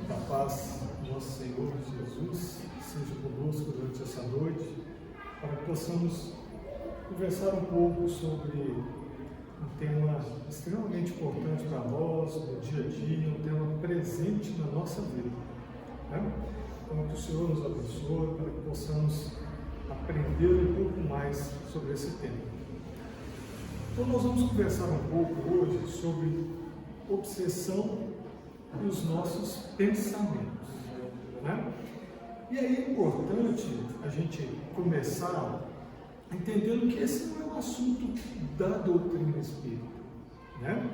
Da paz do nosso Senhor Jesus seja conosco durante essa noite, para que possamos conversar um pouco sobre um tema extremamente importante para nós, no dia a dia, um tema presente na nossa vida. Né? Então, que o Senhor nos abençoe para que possamos aprender um pouco mais sobre esse tema. Então, nós vamos conversar um pouco hoje sobre obsessão e os nossos pensamentos. Né? E aí é importante a gente começar entendendo que esse não é um assunto da doutrina espírita. Né?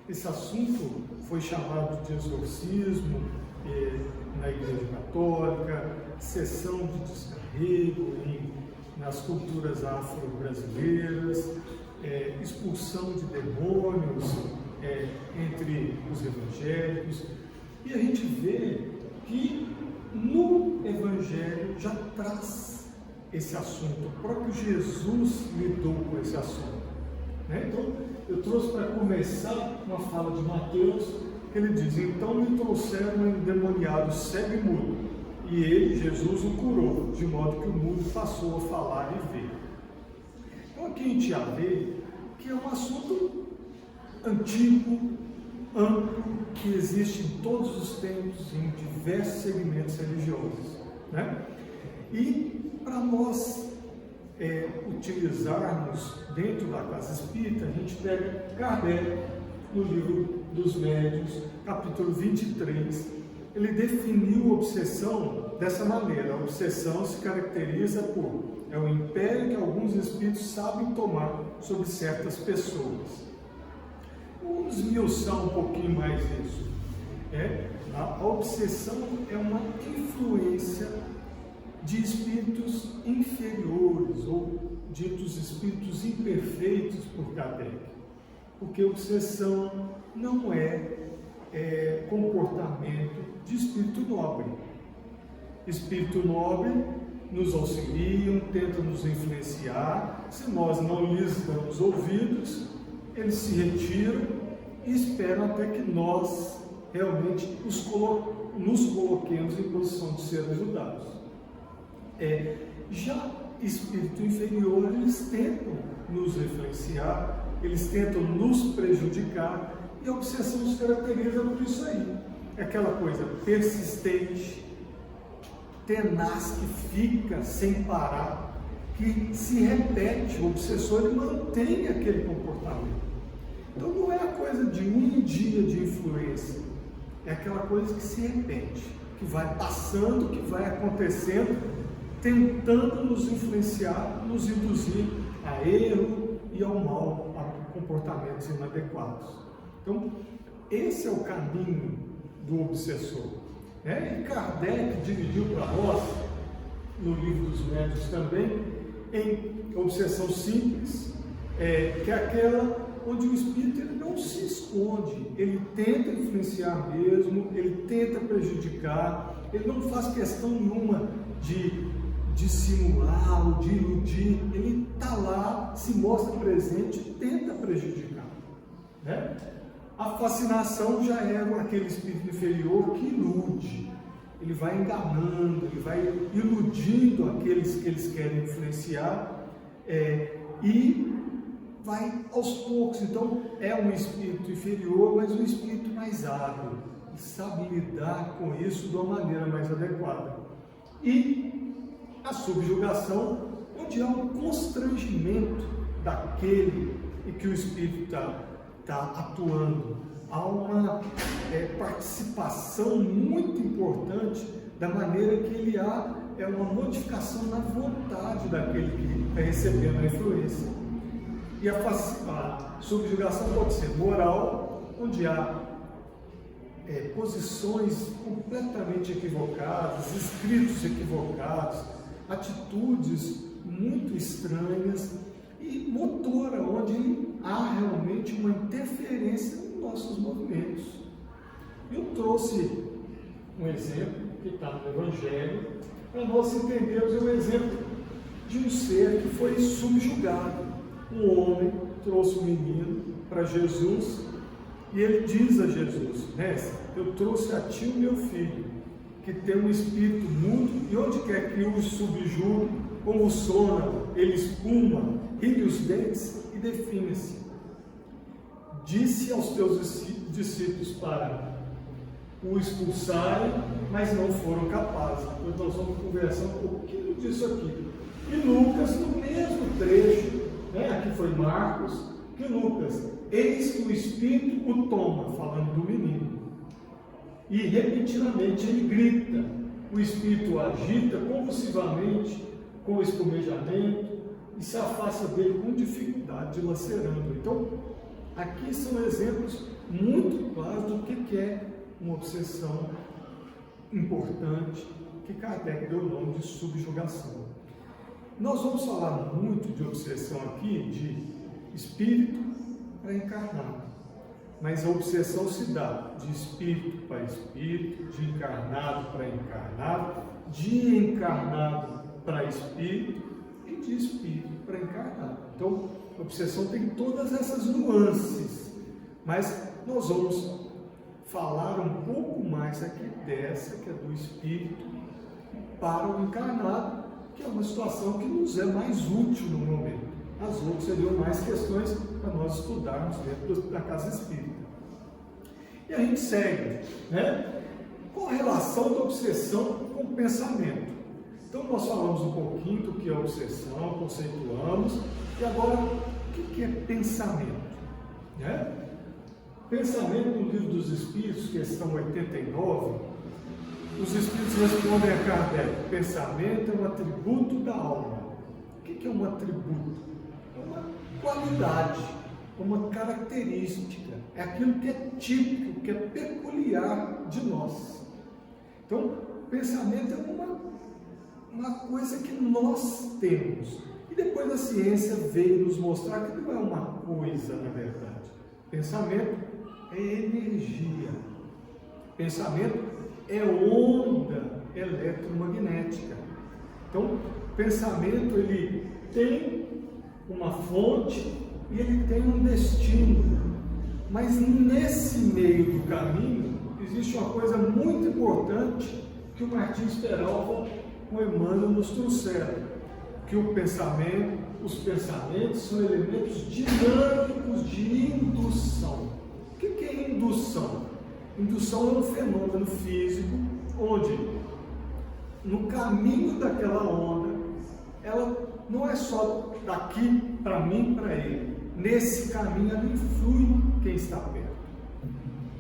Esse assunto foi chamado de exorcismo na Igreja Católica, sessão de descarrego nas culturas afro-brasileiras, expulsão de demônios entre os evangélicos, e a gente vê que no Evangelho já traz esse assunto. O próprio Jesus lidou com esse assunto. Né? Então, eu trouxe para começar uma fala de Mateus, que ele diz: então me trouxeram um endemoniado cego e mudo, e ele, Jesus, o curou, de modo que o mudo passou a falar e ver. Então aqui a gente já vê que é um assunto antigo, amplo, que existe em todos os tempos, em diversos segmentos religiosos. Né? E para nós utilizarmos dentro da casa espírita, a gente pega Kardec, no livro dos Médiuns, capítulo 23, ele definiu a obsessão dessa maneira. A obsessão se caracteriza por o império que alguns espíritos sabem tomar sobre certas pessoas. Vamos esmiuçar um pouquinho mais isso. A obsessão é uma influência de espíritos inferiores, ou ditos espíritos imperfeitos por Kardec. Porque obsessão não é comportamento de espírito nobre. Espírito nobre nos auxiliam, tentam nos influenciar. Se nós não lhes damos ouvidos, eles se retiram e esperam até que nós realmente nos coloquemos em posição de ser ajudados. Já espírito inferior, eles tentam nos influenciar, eles tentam nos prejudicar, e a obsessão se caracteriza por isso aí. É aquela coisa persistente, tenaz, que fica sem parar, que se repete. O obsessor, ele mantém aquele comportamento. Então não é a coisa de um dia de influência, é aquela coisa que se repete, que vai passando, que vai acontecendo, tentando nos influenciar, nos induzir a erro e ao mal, a comportamentos inadequados. Então, esse é o caminho do obsessor. E Kardec dividiu para nós, no livro dos Médiuns também, em obsessão simples, que é aquela onde o espírito ele não se esconde, ele tenta influenciar mesmo, ele tenta prejudicar, ele não faz questão nenhuma de dissimular ou de iludir, ele está lá, se mostra presente e tenta prejudicar. Né? A fascinação já é aquele espírito inferior que ilude, ele vai enganando, ele vai iludindo aqueles que eles querem influenciar, e vai aos poucos. Então é um espírito inferior, mas um espírito mais hábil, e sabe lidar com isso de uma maneira mais adequada. E a subjugação, onde há um constrangimento daquele em que o espírito está atuando. Há uma participação muito importante da maneira que ele há, uma modificação na vontade daquele que está recebendo a influência. E a subjugação pode ser moral, onde há posições completamente equivocadas, escritos equivocados, atitudes muito estranhas, e motora, onde há realmente uma interferência nos nossos movimentos. Eu trouxe um exemplo que está no Evangelho, para nós entendermos o exemplo de um ser que foi subjugado. Um homem trouxe um menino para Jesus E ele diz a Jesus: Mestre, eu trouxe a ti o meu filho, que tem um espírito mudo, e onde quer que o subjugue, convulsiona, ele espuma, ri os dentes e define-se. Disse aos teus discípulos para o expulsarem, mas não foram capazes. Então nós vamos conversar um pouquinho disso aqui. E Lucas, no mesmo trecho, aqui foi Marcos, que Lucas, eis que o Espírito o toma, falando do menino, e repetidamente ele grita, o Espírito o agita convulsivamente, com espumejamento, e se afasta dele com dificuldade, dilacerando. Então, aqui são exemplos muito claros do que é uma obsessão importante, que Kardec deu o nome de subjugação. Nós vamos falar muito de obsessão aqui, de espírito para encarnado, mas a obsessão se dá de espírito para espírito, de encarnado para encarnado, de encarnado para espírito e de espírito para encarnado. Então, a obsessão tem todas essas nuances, mas nós vamos falar um pouco mais aqui dessa, que é do espírito para o encarnado, que é uma situação que nos é mais útil no momento. As outras seriam mais questões para nós estudarmos dentro da casa espírita. E a gente segue, com a relação da obsessão com o pensamento. Então nós falamos um pouquinho do que é obsessão, conceituamos, e agora o que é pensamento? Pensamento no Livro dos Espíritos, questão 89, os Espíritos respondem a Kardec: pensamento é um atributo da alma. O que é um atributo? É uma qualidade, uma característica, é aquilo que é típico, que é peculiar de nós. Então, pensamento é uma coisa que nós temos. E depois a ciência veio nos mostrar que não é uma coisa, na verdade. Pensamento é energia. Pensamento é onda eletromagnética. Então, o pensamento, ele tem uma fonte e ele tem um destino. Mas nesse meio do caminho, existe uma coisa muito importante que o Martins Peralva, com Emmanuel, nos trouxeram, que o pensamento, os pensamentos são elementos dinâmicos de indução. O que é indução? Indução é um fenômeno físico onde, no caminho daquela onda, ela não é só daqui para mim, para ele. Nesse caminho ela influi quem está perto.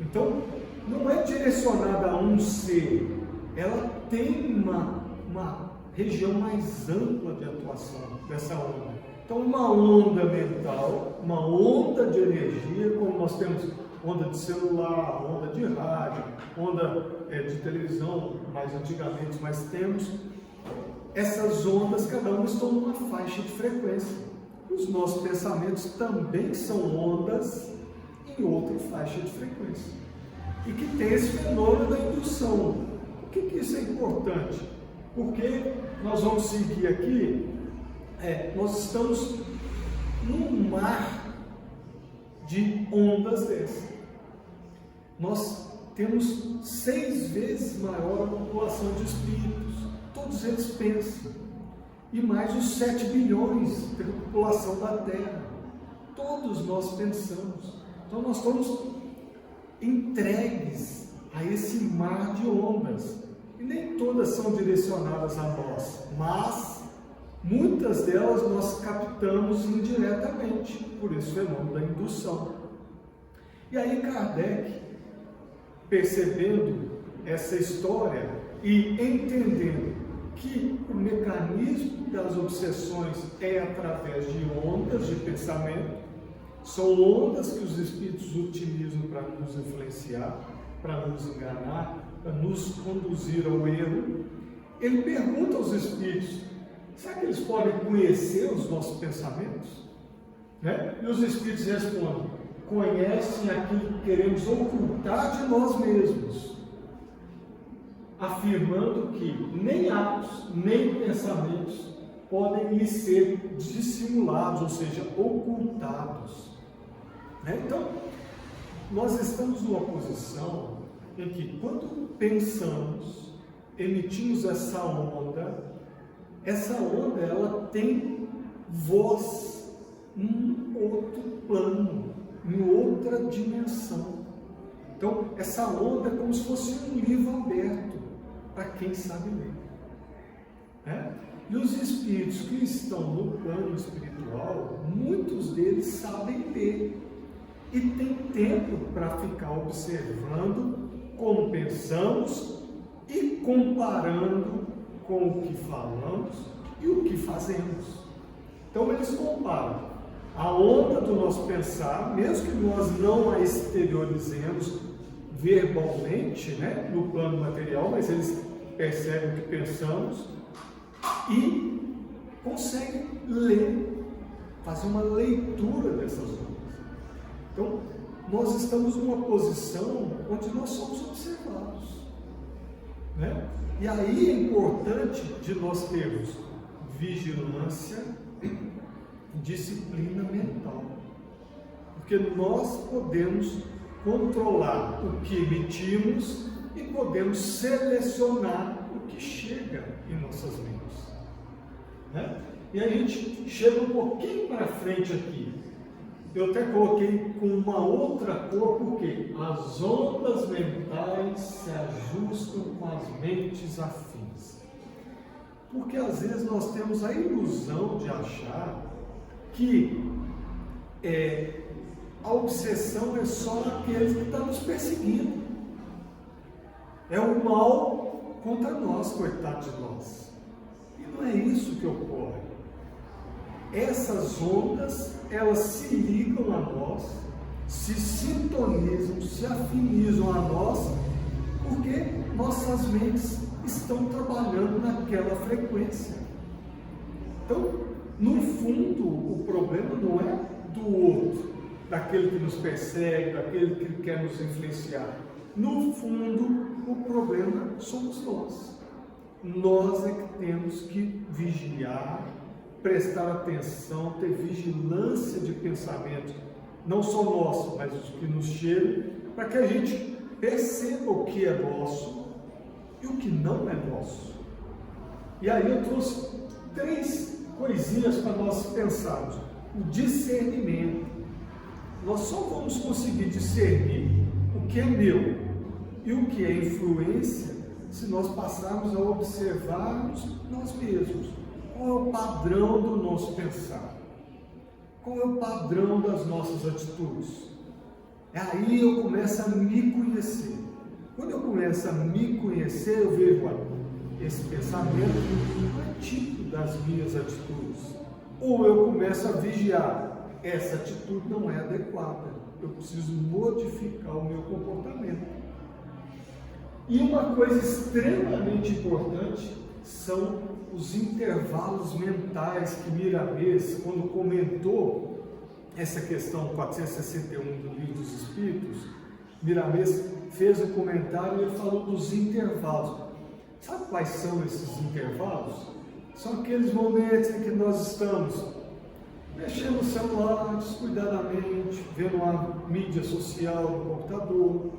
Então, não é direcionada a um ser, ela tem uma região mais ampla de atuação dessa onda. Então, uma onda mental, uma onda de energia, como nós temos onda de celular, onda de rádio, onda de televisão, mais antigamente, mas temos essas ondas, cada uma estão numa faixa de frequência. Os nossos pensamentos também são ondas em outra faixa de frequência. E que tem esse fenômeno da indução. Por que isso é importante? Porque nós vamos seguir aqui, nós estamos num mar de ondas dessas. Nós temos 6 vezes maior a população de espíritos, todos eles pensam, e mais os 7 bilhões da população da Terra, todos nós pensamos. Então nós estamos entregues a esse mar de ondas, e nem todas são direcionadas a nós, mas muitas delas nós captamos indiretamente por esse fenômeno da indução. E aí Kardec, percebendo essa história e entendendo que o mecanismo das obsessões é através de ondas de pensamento, são ondas que os espíritos utilizam para nos influenciar, para nos enganar, para nos conduzir ao erro. Ele pergunta aos espíritos: será que eles podem conhecer os nossos pensamentos? E os espíritos respondem: conhecem aquilo que queremos ocultar de nós mesmos, afirmando que nem atos, nem pensamentos podem lhe ser dissimulados, ou seja, ocultados. Então, Nós estamos numa posição em que, quando pensamos, emitimos essa onda ela tem voz em outro plano, em outra dimensão. Então, essa onda é como se fosse um livro aberto para quem sabe ler. Né? E os espíritos que estão no plano espiritual, muitos deles sabem ler e tem tempo para ficar observando como pensamos e comparando com o que falamos e o que fazemos. Então eles comparam a onda do nosso pensar, mesmo que nós não a exteriorizemos verbalmente, né, no plano material, mas eles percebem o que pensamos e conseguem ler, fazer uma leitura dessas ondas. Então, nós estamos numa posição onde nós somos observados, né? E aí é importante de nós termos vigilância, disciplina mental, porque nós podemos controlar o que emitimos e podemos selecionar o que chega em nossas mentes, né? E a gente chega um pouquinho para frente aqui. Eu até coloquei com uma outra cor, porque as ondas mentais se ajustam com as mentes afins. Porque às vezes nós temos a ilusão de achar que a obsessão é só aqueles que estão nos perseguindo. É o mal contra nós, coitado de nós. E não é isso que ocorre. Essas ondas, elas se ligam a nós, se sintonizam, se afinizam a nós, porque nossas mentes estão trabalhando naquela frequência. Então, no fundo, o problema não é do outro, daquele que nos persegue, daquele que quer nos influenciar. No fundo, o problema somos nós. Nós é que temos que vigiar, prestar atenção, ter vigilância de pensamento, não só nosso, mas os que nos chegam, para que a gente perceba o que é nosso e o que não é nosso. E aí eu trouxe 3 coisinhas para nós pensarmos. O discernimento. Nós só vamos conseguir discernir o que é meu e o que é influência se nós passarmos a observarmos nós mesmos. Qual é o padrão do nosso pensar? Qual é o padrão das nossas atitudes? Aí eu começo a me conhecer. Quando eu começo a me conhecer, eu vejo, esse pensamento não é típico das minhas atitudes. Ou eu começo a vigiar, essa atitude não é adequada. Eu preciso modificar o meu comportamento. E uma coisa extremamente importante são os intervalos mentais que Miramês, quando comentou essa questão 461 do Livro dos Espíritos, Miramês fez um comentário e ele falou dos intervalos. Sabe quais são esses intervalos? São aqueles momentos em que nós estamos mexendo no celular descuidadamente, vendo uma mídia social no computador,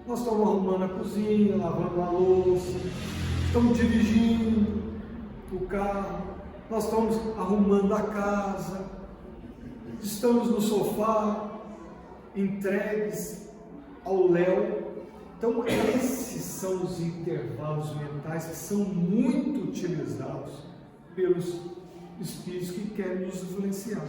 nós estamos arrumando a cozinha, lavando a louça, estamos dirigindo o carro, nós estamos arrumando a casa, estamos no sofá, entregues ao léu. Então esses são os intervalos mentais que são muito utilizados pelos espíritos que querem nos influenciar.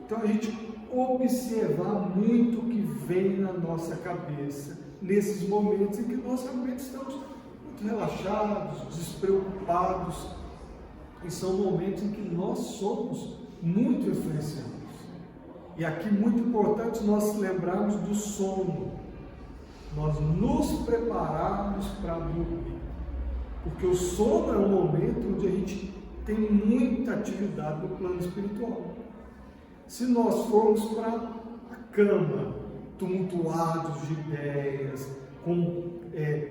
Então a gente observar muito o que vem na nossa cabeça nesses momentos em que nós realmente estamos muito relaxados, despreocupados, e são momentos em que nós somos muito influenciados. E aqui muito importante nós lembrarmos do sono, nós nos prepararmos para dormir, porque o sono é um momento onde a gente tem muita atividade no plano espiritual. Se nós formos para a cama, tumultuados de ideias, com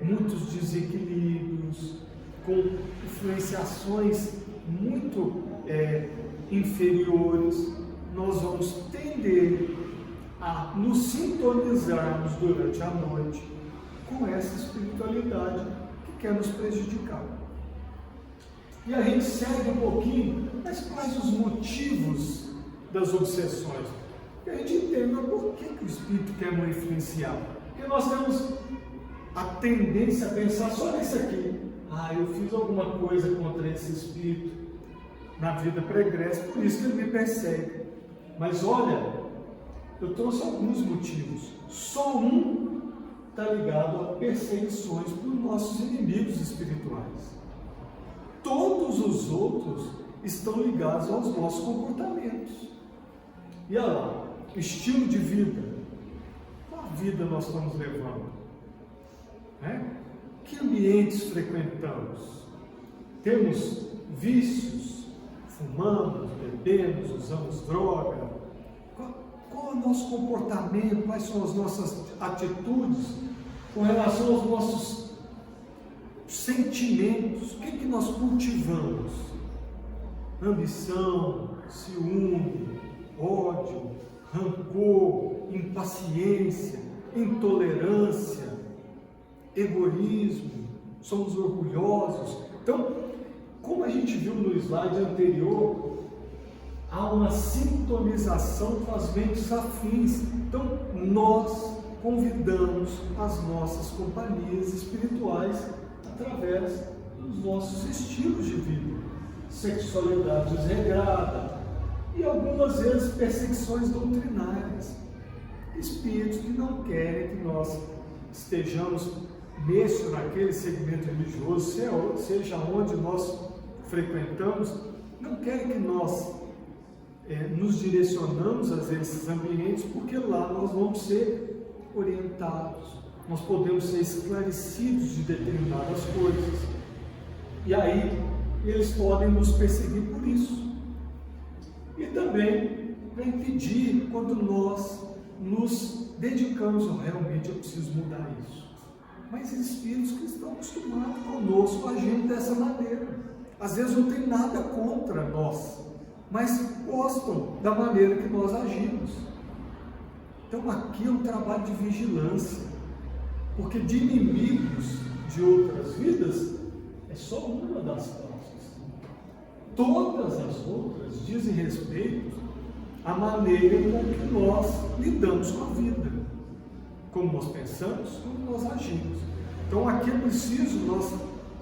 muitos desequilíbrios, com influenciações muito inferiores, nós vamos tender a nos sintonizarmos durante a noite com essa espiritualidade que quer nos prejudicar. E a gente segue um pouquinho, mas quais os motivos das obsessões? Porque a gente entende por que o espírito quer nos influenciar. Porque nós temos a tendência a pensar só nisso aqui. Eu fiz alguma coisa contra esse espírito na vida pregressa, por isso que ele me persegue. Mas olha, eu trouxe alguns motivos. Só um está ligado a perseguições por nossos inimigos espirituais. Todos os outros estão ligados aos nossos comportamentos. E olha lá, estilo de vida. Qual vida nós estamos levando? Que ambientes frequentamos? Temos vícios? Fumamos, bebemos, usamos droga? Qual é o nosso comportamento? Quais são as nossas atitudes com relação aos nossos sentimentos? O que nós cultivamos? Ambição, ciúme, ódio, rancor, impaciência, intolerância, egoísmo, somos orgulhosos. Então, como a gente viu no slide anterior, há uma sintonização com as mentes afins. Então, nós convidamos as nossas companhias espirituais através dos nossos estilos de vida, sexualidade desregrada e algumas vezes perseguições doutrinárias, espíritos que não querem que nós estejamos nesse ou naquele segmento religioso, seja onde nós frequentamos, não querem que nós nos direcionamos a esses ambientes, porque lá nós vamos ser orientados, nós podemos ser esclarecidos de determinadas coisas, e aí eles podem nos perseguir por isso. E também para impedir quando nós nos dedicamos, realmente eu preciso mudar isso. Mas espíritos que estão acostumados conosco agindo dessa maneira, às vezes não tem nada contra nós, mas gostam da maneira que nós agimos. Então aqui é um trabalho de vigilância, porque de inimigos de outras vidas é só uma das causas. Todas as outras dizem respeito à maneira com que nós lidamos com a vida, como nós pensamos, como nós agimos. Então aqui é preciso nós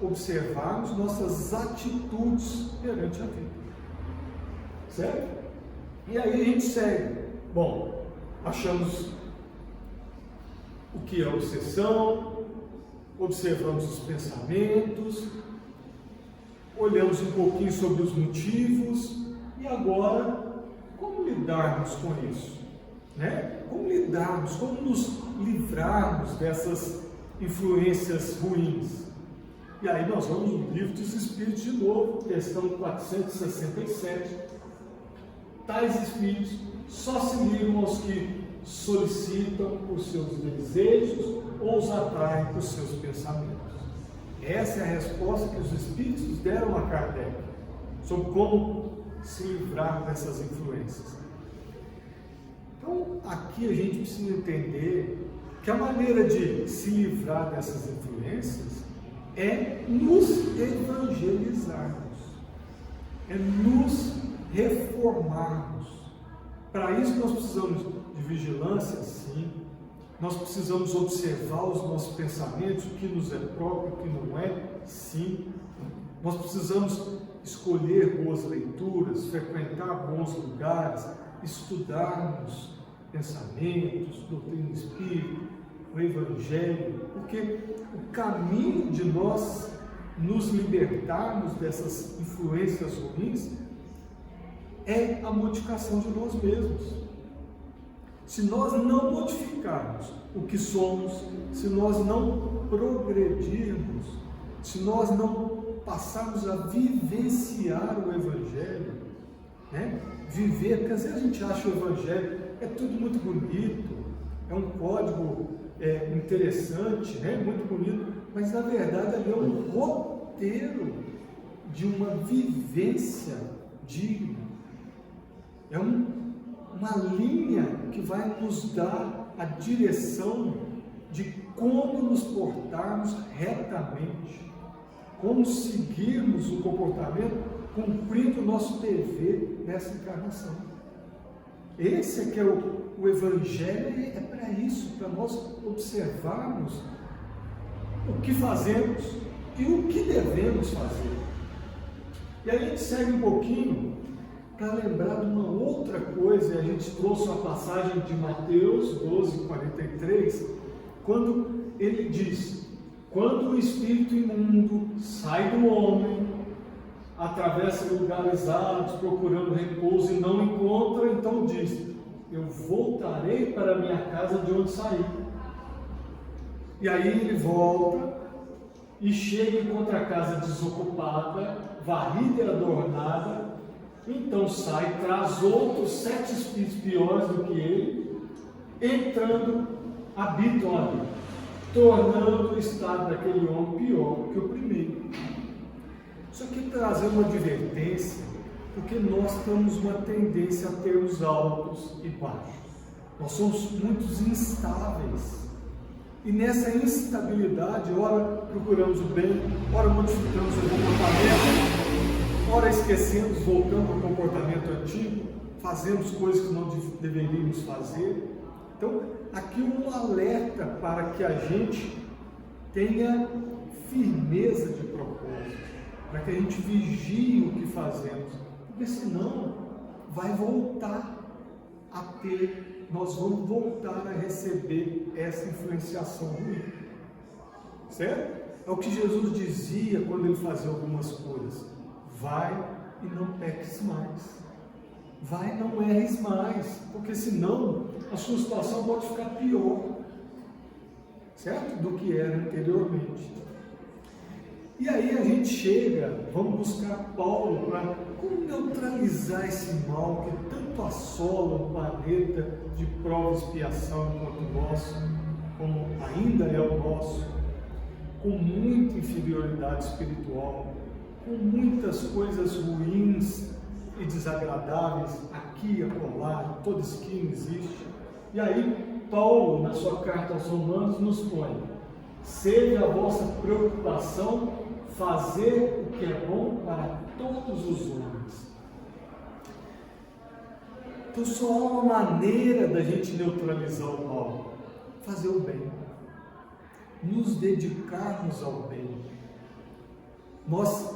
observarmos nossas atitudes perante a vida. Certo? E aí a gente segue. Bom, achamos o que é obsessão, observamos os pensamentos, olhamos um pouquinho sobre os motivos, e agora, como lidarmos com isso? Como lidarmos, como nos livrarmos dessas influências ruins? E aí nós vamos no Livro dos Espíritos de novo, questão 467. Tais espíritos só se ligam aos que solicitam os seus desejos ou os atraem por seus pensamentos. Essa é a resposta que os espíritos deram a Kardec sobre como se livrar dessas influências. Então, aqui a gente precisa entender que a maneira de se livrar dessas influências é nos evangelizarmos, é nos reformarmos. Para isso nós precisamos de vigilância, sim. Nós precisamos observar os nossos pensamentos, o que nos é próprio, o que não é, sim. Nós precisamos escolher boas leituras, frequentar bons lugares, estudarmos pensamentos, doutrina espírita, o Evangelho, porque o caminho de nós nos libertarmos dessas influências ruins é a modificação de nós mesmos. Se nós não modificarmos o que somos, se nós não progredirmos, se nós não passarmos a vivenciar o Evangelho, viver, porque às vezes a gente acha o Evangelho é tudo muito bonito, é um código interessante, muito bonito, mas na verdade ali é um roteiro de uma vivência digna, é um uma linha que vai nos dar a direção de como nos portarmos retamente, como seguirmos o comportamento cumprindo o nosso dever nessa encarnação. Esse é que é o Evangelho, é para isso, para nós observarmos o que fazemos e o que devemos fazer. E aí a gente segue um pouquinho para lembrar de uma outra coisa, e a gente trouxe uma passagem de Mateus 12:43, quando ele diz: quando o espírito imundo sai do homem, atravessa lugares áridos procurando repouso e não encontra, então diz: eu voltarei para a minha casa de onde saí. E aí ele volta e chega e encontra a casa desocupada, varrida e adornada. Então sai, traz outros 7 espíritos piores do que ele, entrando, habitam ali, tornando o estado daquele homem pior que o primeiro. Isso aqui trazer uma advertência, porque nós temos uma tendência a termos altos e baixos. Nós somos muito instáveis. E nessa instabilidade, ora procuramos o bem, ora modificamos o comportamento, ora esquecemos, voltamos ao comportamento antigo, fazemos coisas que não deveríamos fazer. Então, aqui um alerta para que a gente tenha firmeza de propósito, para que a gente vigie o que fazemos, porque senão vai voltar a ter, nós vamos voltar a receber essa influenciação ruim, certo? É o que Jesus dizia quando ele fazia algumas coisas: vai e não peques mais, vai e não erres mais, porque senão a sua situação pode ficar pior, certo? Do que era anteriormente. E aí a gente chega, vamos buscar Paulo para como neutralizar esse mal que tanto assola o planeta de prova e expiação enquanto nosso, como ainda é o nosso, com muita inferioridade espiritual, com muitas coisas ruins e desagradáveis aqui e acolá, em toda esquina existe. E aí Paulo, na sua carta aos Romanos, nos põe: seja a vossa preocupação fazer o que é bom para todos os homens. Então só há uma maneira da gente neutralizar o mal: fazer o bem, nos dedicarmos ao bem, nós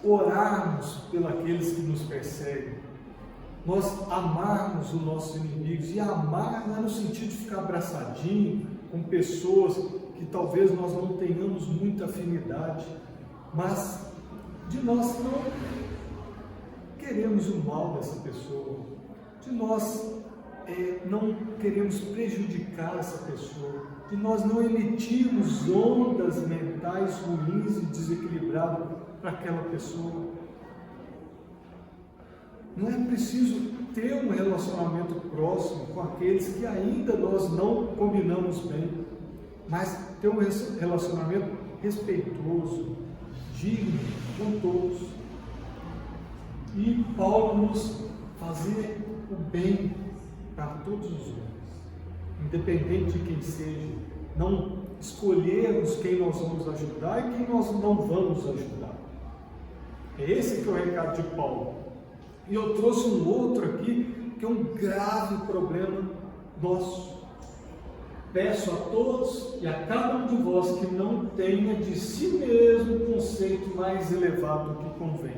orarmos pelos que nos perseguem, nós amarmos os nossos inimigos. E amar não é no sentido de ficar abraçadinho com pessoas que talvez nós não tenhamos muita afinidade, mas de nós não queremos o mal dessa pessoa, de nós não queremos prejudicar essa pessoa, de nós não emitirmos ondas mentais ruins e desequilibradas para aquela pessoa. Não é preciso ter um relacionamento próximo com aqueles que ainda nós não combinamos bem, mas ter um relacionamento respeitoso, digno com todos. E Paulo nos fazer o bem para todos os homens, independente de quem seja, não escolhermos quem nós vamos ajudar e quem nós não vamos ajudar. É esse que é o recado de Paulo. E eu trouxe um outro aqui, que é um grave problema nosso. Peço a todos e a cada um de vós que não tenha de si mesmo um conceito mais elevado do que convém.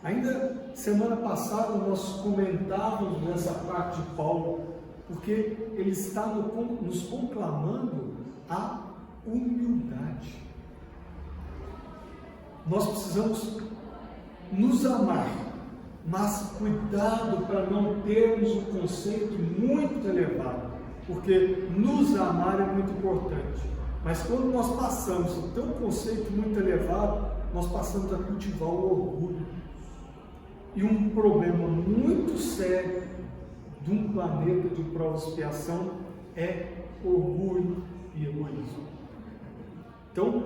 Ainda semana passada nós comentávamos nessa parte de Paulo, porque ele está nos conclamando a humildade. Nós precisamos nos amar, mas cuidado para não termos um conceito muito elevado, porque nos amar é muito importante, mas quando nós passamos a ter um conceito muito elevado, nós passamos a cultivar o orgulho. E um problema muito sério de um planeta de prova e expiação é orgulho e egoísmo. Então,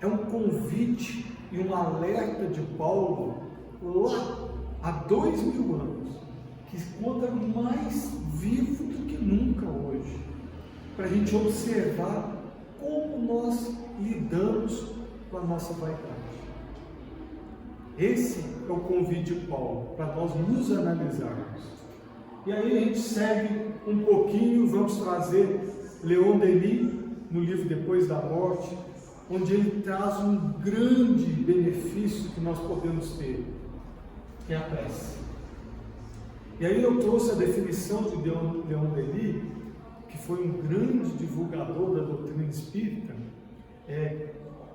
é um convite e um alerta de Paulo lá há 2000 anos, que encontra mais vivo do que nunca hoje, para a gente observar como nós lidamos com a nossa vaidade. Esse é o convite de Paulo, para nós nos analisarmos. E aí a gente segue um pouquinho, vamos trazer Leon Denis, no livro Depois da Morte, onde ele traz um grande benefício que nós podemos ter, que é a prece. E aí eu trouxe a definição de Leon Denis, que foi um grande divulgador da doutrina espírita,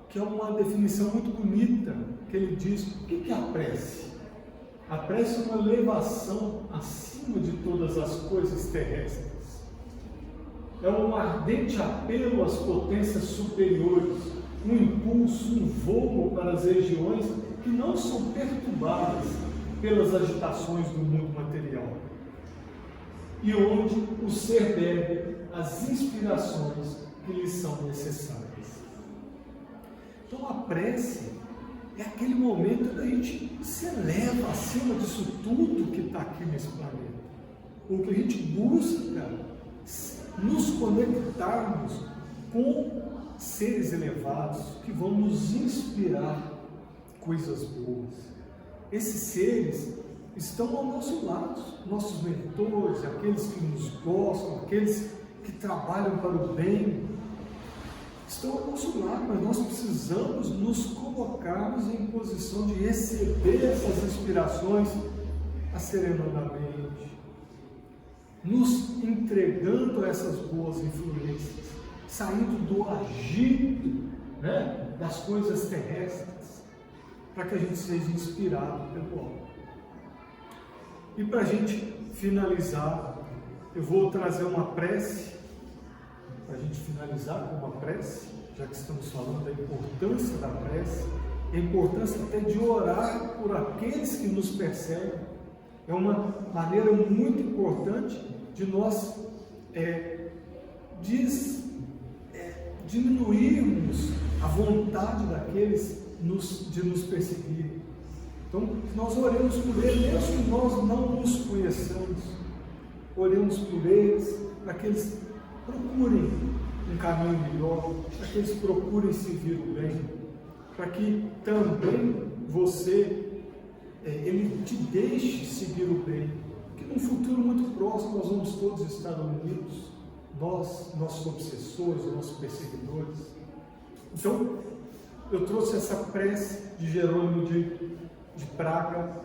que é uma definição muito bonita, que ele diz: o que é a prece? A prece é uma elevação acima de todas as coisas terrestres. É um ardente apelo às potências superiores, um impulso, um voo para as regiões que não são perturbadas pelas agitações do mundo material, e onde o ser bebe as inspirações que lhe são necessárias. Então a prece é aquele momento da gente se eleva acima disso tudo que está aqui nesse planeta. O que a gente busca nos conectarmos com seres elevados que vão nos inspirar coisas boas. Esses seres estão ao nosso lado, nossos mentores, aqueles que nos gostam, aqueles que trabalham para o bem, estão ao nosso lado, mas nós precisamos nos colocarmos em posição de receber essas inspirações serenamente, nos entregando a essas boas influências, saindo do agito, das coisas terrestres, para que a gente seja inspirado pelo alto. E para a gente finalizar, eu vou trazer uma prece, para a gente finalizar com uma prece, já que estamos falando da importância da prece, a importância até de orar por aqueles que nos perseguem. É uma maneira muito importante de nós diminuirmos a vontade daqueles de nos perseguirem. Então, nós oremos por eles, mesmo que nós não nos conheçamos, oremos por eles, para que eles procurem um caminho melhor, para que eles procurem servir o bem, para que também você, ele te deixe seguir o bem, que num futuro muito próximo nós vamos todos estar unidos, nós, nossos obsessores, nossos perseguidores. Então, eu trouxe essa prece de Jerônimo de Praga.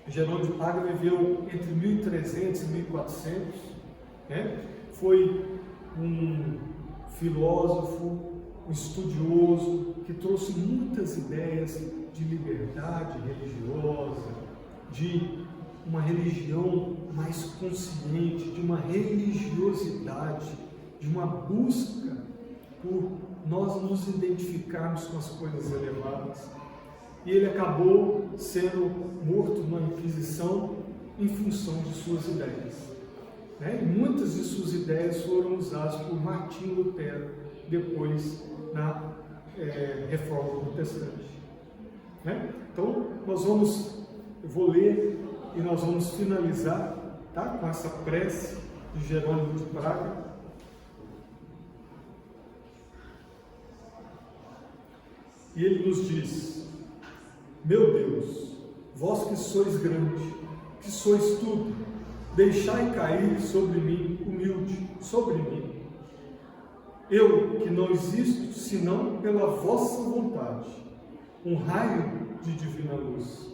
Jerônimo de Praga viveu entre 1300 e 1400, foi um filósofo, um estudioso, que trouxe muitas ideias de liberdade religiosa, de uma religião mais consciente, de uma religiosidade, de uma busca por nós nos identificarmos com as coisas elevadas. E ele acabou sendo morto na Inquisição em função de suas ideias. E muitas de suas ideias foram usadas por Martinho Lutero depois na Reforma Protestante. Então, eu vou ler e nós vamos finalizar, com essa prece de Jerônimo de Praga. E ele nos diz: meu Deus, vós que sois grande, que sois tudo, deixai cair sobre mim, humilde, sobre mim. Eu, que não existo, senão pela vossa vontade, um raio de divina luz.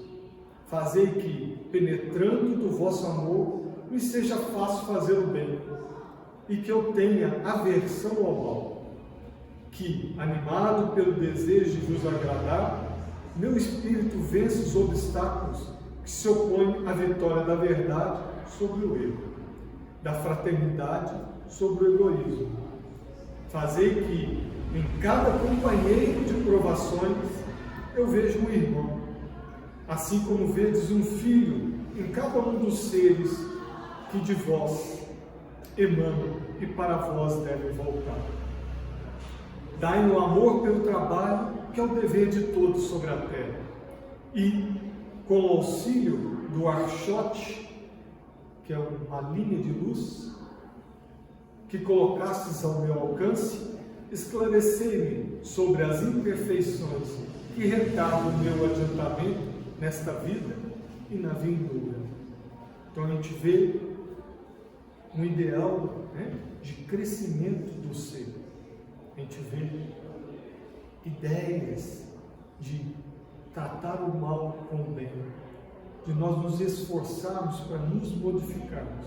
Fazei que, penetrando do vosso amor, me seja fácil fazer o bem, e que eu tenha aversão ao mal, que, animado pelo desejo de vos agradar, meu espírito vença os obstáculos que se opõem à vitória da verdade sobre o erro, da fraternidade sobre o egoísmo. Fazei que, em cada companheiro de provações, eu vejo um irmão, assim como vedes um filho em cada um dos seres que de vós emanam e para vós devem voltar. Dai o amor pelo trabalho, que é o dever de todos sobre a terra, e, com o auxílio do Archote, que é uma linha de luz, que colocastes ao meu alcance, esclarecer-me sobre as imperfeições que retardam o meu adiantamento nesta vida e na vindoura. Então a gente vê um ideal, né, de crescimento do ser. A gente vê ideias de tratar o mal com o bem, de nós nos esforçarmos para nos modificarmos,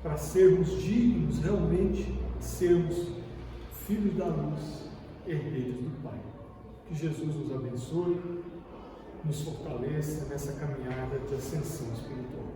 para sermos dignos realmente de sermos filhos da luz, herdeiros do Pai. Que Jesus nos abençoe, nos fortaleça nessa caminhada de ascensão espiritual.